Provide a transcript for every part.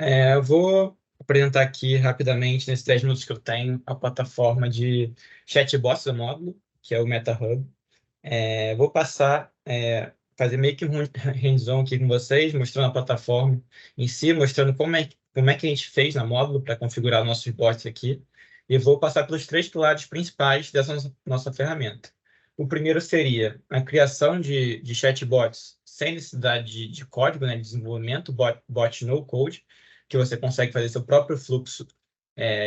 Eu vou apresentar aqui rapidamente, nesses 10 minutos que eu tenho, a plataforma de chatbots do módulo, que é o MetaHub. Vou passar, fazer meio que um hands-on aqui com vocês, mostrando a plataforma em si, mostrando como é que a gente fez na módulo para configurar nossos bots aqui. E vou passar pelos 3 pilares principais dessa nossa ferramenta. O primeiro seria a criação de chatbots sem necessidade de código, né, de desenvolvimento, bot no code, que você consegue fazer seu próprio fluxo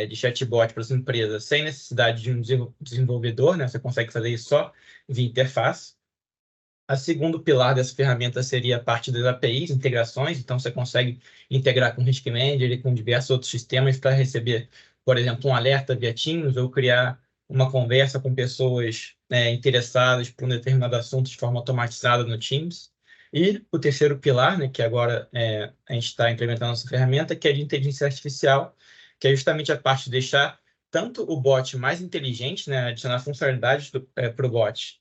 de chatbot para sua empresa sem necessidade de um desenvolvedor, né? Você consegue fazer isso só via interface. A segundo pilar dessa ferramenta seria a parte das APIs, integrações. Então, você consegue integrar com o Risk Manager e com diversos outros sistemas para receber, por exemplo, um alerta via Teams ou criar uma conversa com pessoas interessadas por um determinado assunto de forma automatizada no Teams. E o terceiro pilar, né, que agora a gente está implementando essa ferramenta, que é de inteligência artificial, que é justamente a parte de deixar tanto o bot mais inteligente, né, adicionar funcionalidades para o bot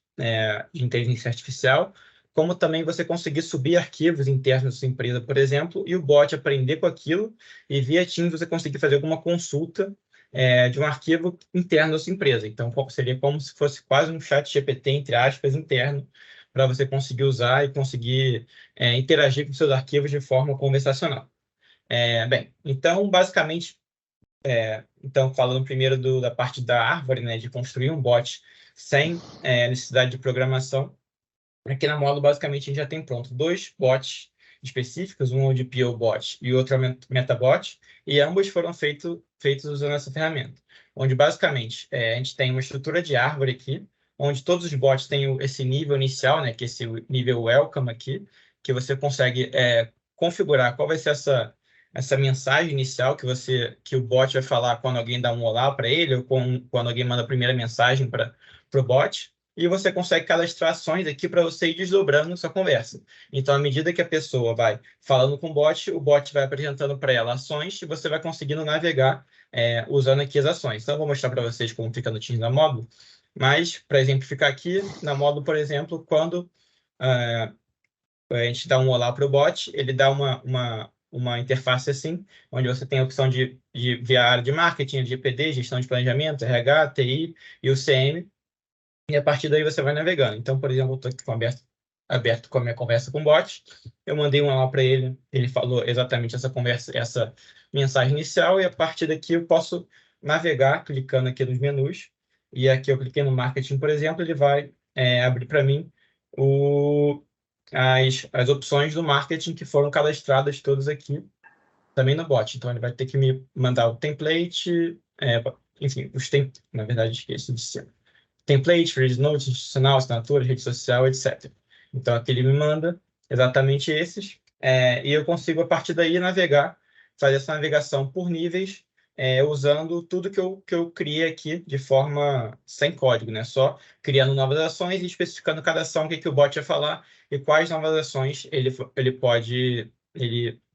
de inteligência artificial, como também você conseguir subir arquivos internos da sua empresa, por exemplo, e o bot aprender com aquilo e via Teams você conseguir fazer alguma consulta de um arquivo interno da sua empresa. Então, seria como se fosse quase um chat GPT, entre aspas, interno, para você conseguir usar e conseguir interagir com seus arquivos de forma conversacional. Bem, então, basicamente, então, falando primeiro da parte da árvore, né, de construir um bot sem necessidade de programação, aqui na módulo, basicamente, a gente já tem pronto 2 bots específicos, um é o de PO bot e o outro é o MetaBot, e ambos foram feitos usando essa ferramenta, onde, basicamente, a gente tem uma estrutura de árvore aqui, onde todos os bots têm esse nível inicial, né, que é esse nível welcome aqui, que você consegue configurar qual vai ser essa mensagem inicial que o bot vai falar quando alguém dá um olá para ele, ou quando alguém manda a primeira mensagem para o bot, e você consegue cadastrar ações aqui para você ir desdobrando sua conversa. Então, à medida que a pessoa vai falando com o bot vai apresentando para ela ações e você vai conseguindo navegar usando aqui as ações. Então, eu vou mostrar para vocês como fica no Teams na módulo, mas, para exemplificar aqui, na módulo, por exemplo, quando a gente dá um olá para o bot, ele dá uma interface assim, onde você tem a opção de via área de marketing, de EPD, gestão de planejamento, RH, TI e o CM, e a partir daí você vai navegando. Então, por exemplo, eu estou aqui aberto com a minha conversa com o bot, eu mandei um lá para ele, ele falou exatamente essa conversa, essa mensagem inicial, e a partir daqui eu posso navegar clicando aqui nos menus, e aqui eu cliquei no marketing, por exemplo, ele vai abrir para mim as opções do marketing que foram cadastradas todas aqui, também no bot. Então, ele vai ter que me mandar o template, enfim, na verdade, esqueci de ser template, release notes, institucional, assinatura, rede social, etc. Então, aqui ele me manda exatamente esses, e eu consigo, a partir daí, navegar, fazer essa navegação por níveis, usando tudo que eu criei aqui de forma sem código, né? Só criando novas ações e especificando cada ação, o que o bot vai falar e quais novas ações ele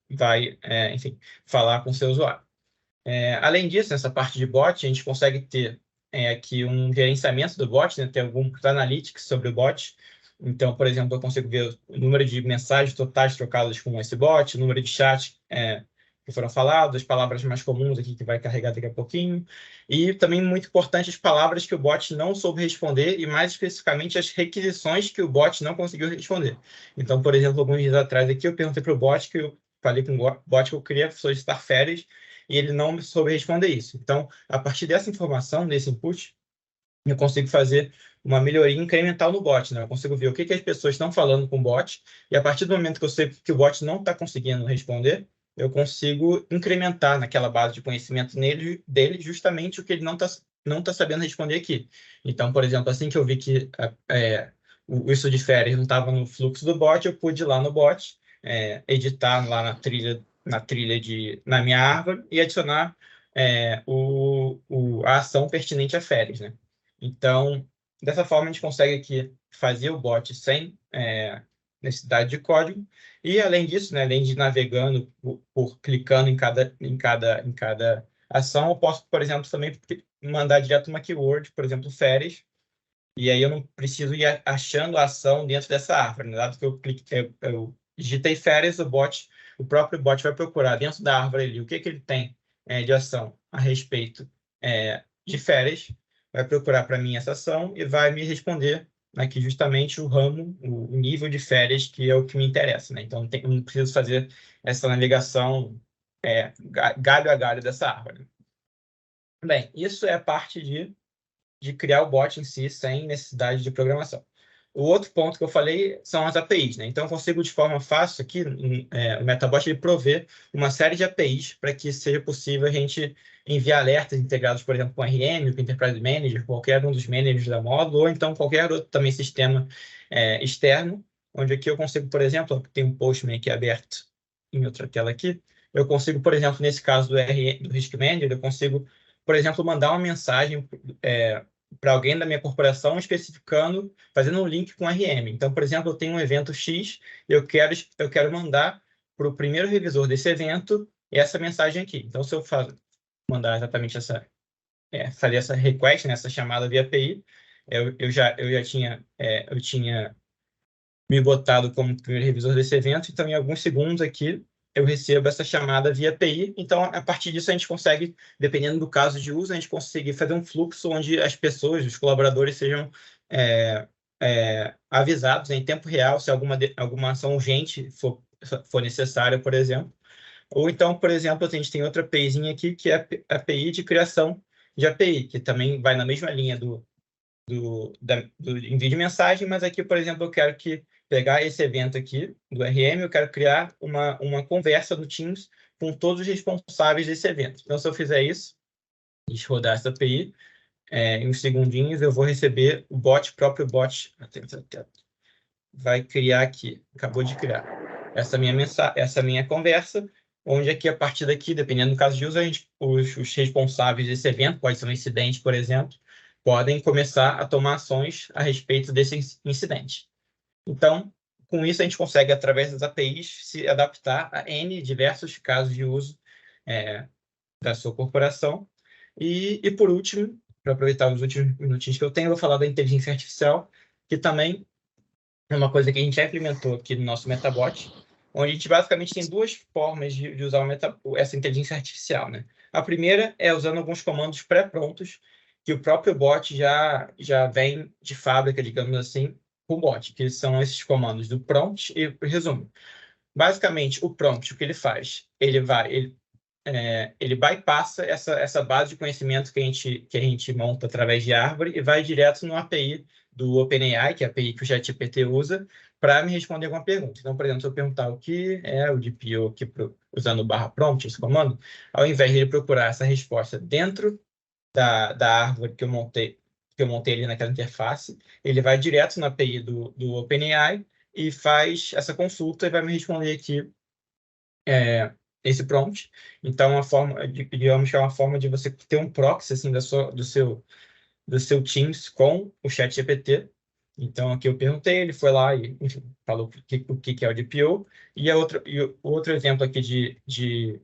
vai, enfim, falar com o seu usuário. Além disso, nessa parte de bot, a gente consegue ter aqui um gerenciamento do bot, né? Ter alguns analytics sobre o bot. Então, por exemplo, eu consigo ver o número de mensagens totais trocadas com esse bot, o número de chats que foram falados, as palavras mais comuns aqui que vai carregar daqui a pouquinho. E também, muito importante, as palavras que o bot não soube responder e, mais especificamente, as requisições que o bot não conseguiu responder. Então, por exemplo, alguns dias atrás aqui, eu perguntei para o bot, que eu falei com o bot que eu queria solicitar férias, e ele não soube responder isso. Então, a partir dessa informação, desse input, eu consigo fazer uma melhoria incremental no bot, né? Eu consigo ver o que as pessoas estão falando com o bot, e a partir do momento que eu sei que o bot não está conseguindo responder, eu consigo incrementar naquela base de conhecimento dele justamente o que ele não tá sabendo responder aqui. Então, por exemplo, assim que eu vi que isso de férias não estava no fluxo do bot, eu pude ir lá no bot, editar lá na minha árvore e adicionar a ação pertinente a férias, né? Então, dessa forma, a gente consegue aqui fazer o bot sem necessidade de código. E, além disso, né, além de ir navegando por clicando em cada ação, eu posso, por exemplo, também mandar direto uma keyword, por exemplo, férias, e aí eu não preciso ir achando a ação dentro dessa árvore, né? Dado que eu digitei férias, o bot o próprio bot vai procurar dentro da árvore ali o que ele tem de ação a respeito de férias, vai procurar para mim essa ação e vai me responder aqui justamente o ramo, o nível de férias, que é o que me interessa, né? Então, eu não preciso fazer essa navegação galho a galho dessa árvore. Bem, isso é parte de criar o bot em si sem necessidade de programação. O outro ponto que eu falei são as APIs, né? Então, eu consigo de forma fácil aqui, o MetaBot ele provê uma série de APIs para que seja possível a gente enviar alertas integrados, por exemplo, com RM, com Enterprise Manager, qualquer um dos managers da módulo, ou então qualquer outro também sistema externo, onde aqui eu consigo, por exemplo, tem um Postman aqui aberto em outra tela aqui, eu consigo, por exemplo, nesse caso do Risk Manager, eu consigo, por exemplo, mandar uma mensagem para alguém da minha corporação especificando, fazendo um link com RM. Então, por exemplo, eu tenho um evento X e eu quero mandar para o primeiro revisor desse evento essa mensagem aqui. Então, se eu mandar exatamente fazer essa request, né, essa chamada via API, eu tinha me botado como primeiro revisor desse evento, então em alguns segundos aqui eu recebo essa chamada via API. Então, a partir disso, a gente consegue, dependendo do caso de uso, a gente consegue fazer um fluxo onde as pessoas, os colaboradores, sejam avisados em tempo real se alguma ação urgente for necessária, por exemplo. Ou então, por exemplo, a gente tem outra APIzinha aqui, que é a API de criação de API, que também vai na mesma linha do envio de mensagem, mas aqui, por exemplo, eu quero pegar esse evento aqui do RM, eu quero criar uma conversa no Teams com todos os responsáveis desse evento. Então, se eu fizer isso, deixa eu rodar essa API, em uns segundinhos eu vou receber o próprio bot, vai criar aqui, acabou de criar essa minha conversa, onde aqui, a partir daqui, dependendo do caso de uso, os responsáveis desse evento, pode ser um incidente, por exemplo, podem começar a tomar ações a respeito desse incidente. Então, com isso, a gente consegue, através das APIs, se adaptar a N diversos casos de uso da sua corporação. E por último, para aproveitar os últimos minutinhos que eu tenho, eu vou falar da inteligência artificial, que também é uma coisa que a gente já implementou aqui no nosso MetaBot, onde a gente basicamente tem duas formas de usar essa inteligência artificial, né? A primeira é usando alguns comandos pré-prontos, que o próprio bot já vem de fábrica, digamos assim, com o bot, que são esses comandos do prompt e o resumo. Basicamente, o prompt, o que ele faz? Ele bypassa essa base de conhecimento que a gente monta através de árvore e vai direto no API do OpenAI, que é a API que o ChatGPT usa, para me responder alguma pergunta. Então, por exemplo, se eu perguntar o que é o DPO aqui usando o /prompt, esse comando, ao invés de ele procurar essa resposta dentro da árvore que eu montei ali naquela interface, ele vai direto na API do OpenAI e faz essa consulta e vai me responder aqui esse prompt. Então, digamos que é uma forma de você ter um proxy assim, do seu Teams com o ChatGPT. Então, aqui eu perguntei, ele foi lá e, enfim, falou o que é o DPO. E o outro exemplo aqui de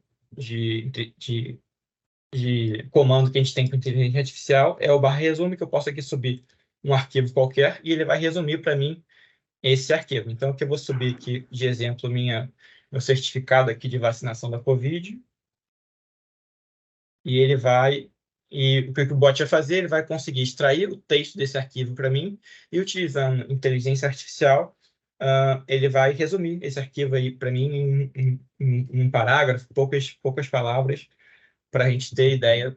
comando que a gente tem com inteligência artificial é o /resume, que eu posso aqui subir um arquivo qualquer e ele vai resumir para mim esse arquivo. Então, aqui eu vou subir aqui de exemplo meu certificado aqui de vacinação da COVID. E o que o bot vai fazer? Ele vai conseguir extrair o texto desse arquivo para mim e, utilizando inteligência artificial, ele vai resumir esse arquivo aí para mim em um parágrafo, poucas palavras, para a gente ter ideia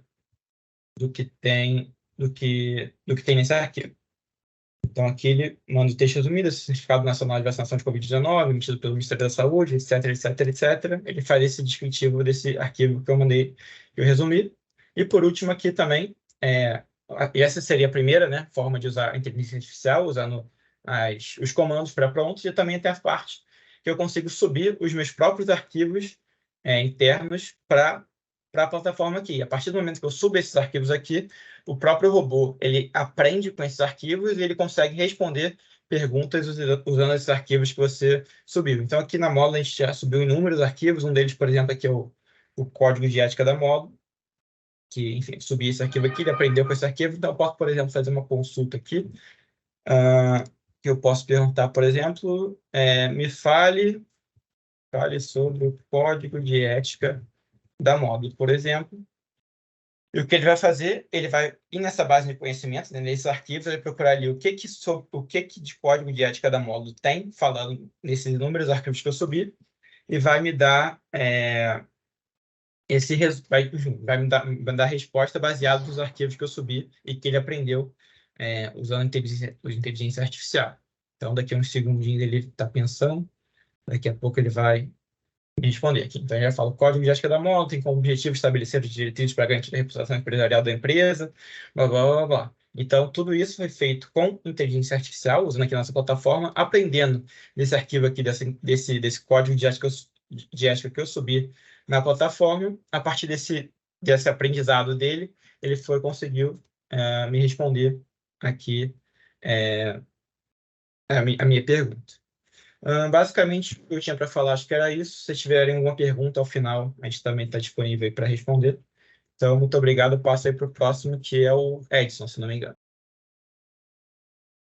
do que tem nesse arquivo. Então, aqui ele manda o texto resumido, Certificado Nacional de Vacinação de Covid-19, emitido pelo Ministério da Saúde, etc, etc, etc. Ele faz esse descritivo desse arquivo que eu resumi. E, por último, aqui também, essa seria a primeira, né, forma de usar a inteligência artificial, usando os comandos pré-prontos, e também tem a parte que eu consigo subir os meus próprios arquivos internos para a plataforma aqui. A partir do momento que eu subo esses arquivos aqui, o próprio robô ele aprende com esses arquivos e ele consegue responder perguntas usando esses arquivos que você subiu. Então, aqui na módula, a gente já subiu inúmeros arquivos. Um deles, por exemplo, aqui é o código de ética da módula, que, enfim, subi esse arquivo aqui, ele aprendeu com esse arquivo. Então, eu posso, por exemplo, fazer uma consulta aqui, que eu posso perguntar, por exemplo, me fale fale sobre o código de ética da módulo, por exemplo. E o que ele vai fazer? Ele vai ir nessa base de conhecimentos, né, nesses arquivos, ele vai procurar ali o que de código de ética da módulo tem, falando nesses inúmeros arquivos que eu subi, e vai me dar vai me dar resposta baseada nos arquivos que eu subi e que ele aprendeu usando inteligência artificial. Então, daqui a uns segundinhos ele está pensando, daqui a pouco ele vai me responder aqui. Então, ele já fala: o código de ética da módulo tem como objetivo estabelecer os diretrizes para garantir a reputação empresarial da empresa, blá, blá, blá, blá. Então, tudo isso foi feito com inteligência artificial, usando aqui a nossa plataforma, aprendendo desse arquivo aqui, desse código de ética que eu subi na plataforma. A partir desse aprendizado dele, ele conseguiu me responder aqui a minha pergunta. Basicamente, o que eu tinha para falar, acho que era isso. Se tiverem alguma pergunta ao final, a gente também está disponível para responder. Então, muito obrigado. Eu passo aí para o próximo, que é o Edson, se não me engano.